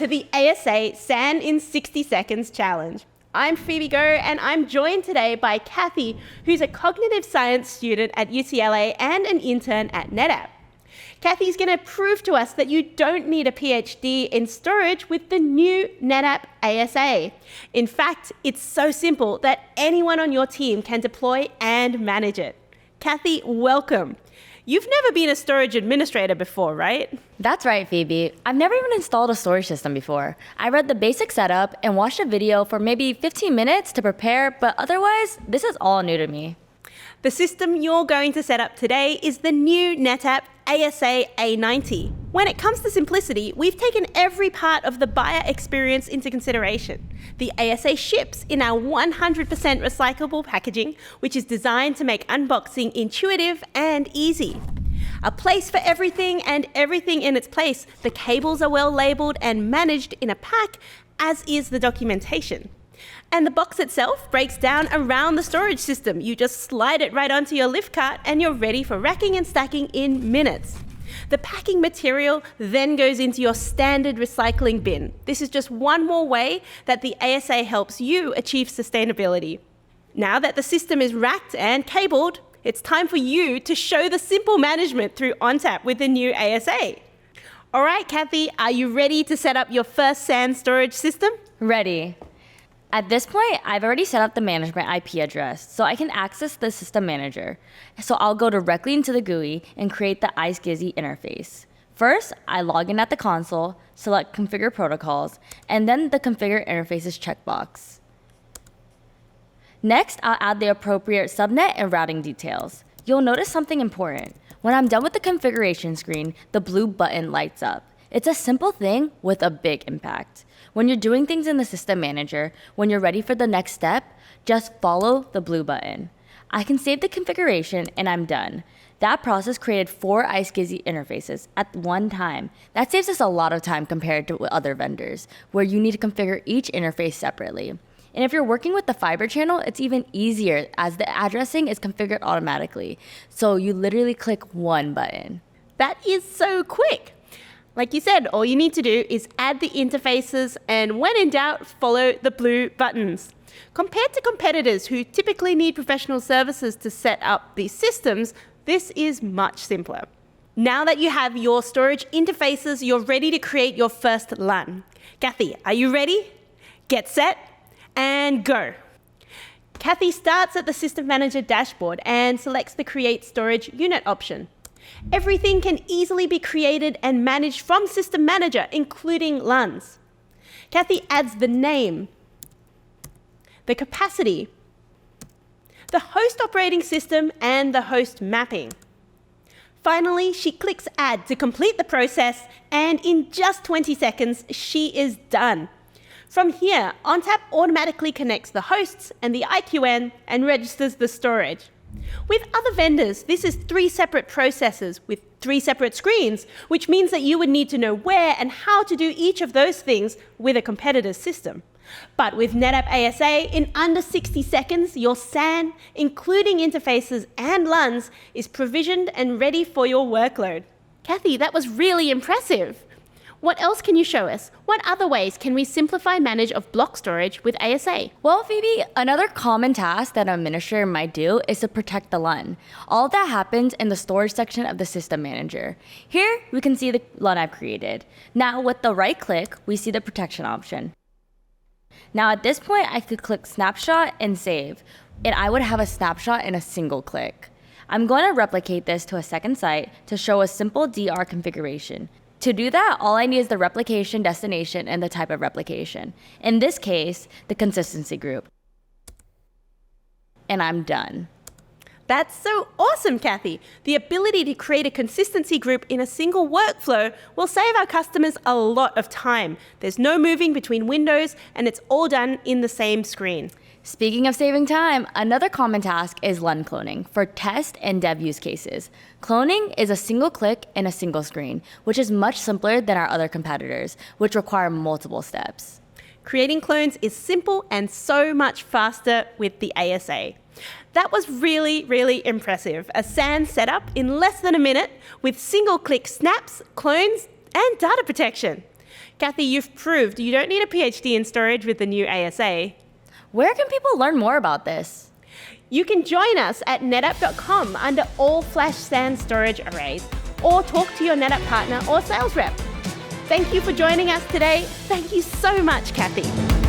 to the ASA SAN in 60 Seconds Challenge. I'm Phoebe Go, and I'm joined today by Kathy, who's a cognitive science student at UCLA and an intern at NetApp. Kathy's going to prove to us that you don't need a PhD in storage with the new NetApp ASA. In fact, it's so simple that anyone on your team can deploy and manage it. Kathy, welcome. You've never been a storage administrator before, right? That's right, Phoebe. I've never even installed a storage system before. I read the basic setup and watched a video for maybe 15 minutes to prepare, but otherwise, this is all new to me. The system you're going to set up today is the new NetApp ASA A90. When it comes to simplicity, we've taken every part of the buyer experience into consideration. The ASA ships in our 100% recyclable packaging, which is designed to make unboxing intuitive and easy. A place for everything and everything in its place. The cables are well labeled and managed in a pack, as is the documentation. And the box itself breaks down around the storage system. You just slide it right onto your lift cart and you're ready for racking and stacking in minutes. The packing material then goes into your standard recycling bin. This is just one more way that the ASA helps you achieve sustainability. Now that the system is racked and cabled, it's time for you to show the simple management through ONTAP with the new ASA. All right, Kathy, are you ready to set up your first SAN storage system? Ready. At this point, I've already set up the management IP address, so I can access the system manager. So I'll go directly into the GUI and create the iSCSI interface. First, I log in at the console, select Configure Protocols, and then the Configure Interfaces checkbox. Next, I'll add the appropriate subnet and routing details. You'll notice something important. When I'm done with the configuration screen, the blue button lights up. It's a simple thing with a big impact. When you're doing things in the system manager, when you're ready for the next step, just follow the blue button. I can save the configuration and I'm done. That process created 4 iSCSI interfaces at one time. That saves us a lot of time compared to other vendors, where you need to configure each interface separately. And if you're working with the fiber channel, it's even easier as the addressing is configured automatically. So you literally click one button. That is so quick. Like you said, all you need to do is add the interfaces and when in doubt, follow the blue buttons. Compared to competitors who typically need professional services to set up these systems, this is much simpler. Now that you have your storage interfaces, you're ready to create your first LUN. Kathy, are you ready? Get set and go. Kathy starts at the System Manager dashboard and selects the Create Storage Unit option. Everything can easily be created and managed from System Manager, including LUNs. Kathy adds the name, the capacity, the host operating system, and the host mapping. Finally, she clicks Add to complete the process, and in just 20 seconds, she is done. From here, ONTAP automatically connects the hosts and the IQN and registers the storage. With other vendors, this is 3 separate processes with 3 separate screens, which means that you would need to know where and how to do each of those things with a competitor's system. But with NetApp ASA, in under 60 seconds, your SAN, including interfaces and LUNs, is provisioned and ready for your workload. Kathy, that was really impressive. What else can you show us? What other ways can we simplify manage of block storage with ASA? Well, Phoebe, another common task that an administrator might do is to protect the LUN. All of that happens in the storage section of the system manager. Here, we can see the LUN I've created. Now, with the right click, we see the protection option. Now, at this point, I could click Snapshot and Save, and I would have a snapshot in a single click. I'm going to replicate this to a second site to show a simple DR configuration. To do that, all I need is the replication destination and the type of replication. In this case, the consistency group. And I'm done. That's so awesome, Kathy. The ability to create a consistency group in a single workflow will save our customers a lot of time. There's no moving between windows, and it's all done in the same screen. Speaking of saving time, another common task is LUN cloning for test and dev use cases. Cloning is a single click and a single screen, which is much simpler than our other competitors, which require multiple steps. Creating clones is simple and so much faster with the ASA. That was really, really impressive. A SAN setup in less than a minute with single-click snaps, clones, and data protection. Kathy, you've proved you don't need a PhD in storage with the new ASA. Where can people learn more about this? You can join us at netapp.com under all flash SAN storage arrays, or talk to your NetApp partner or sales rep. Thank you for joining us today. Thank you so much, Kathy.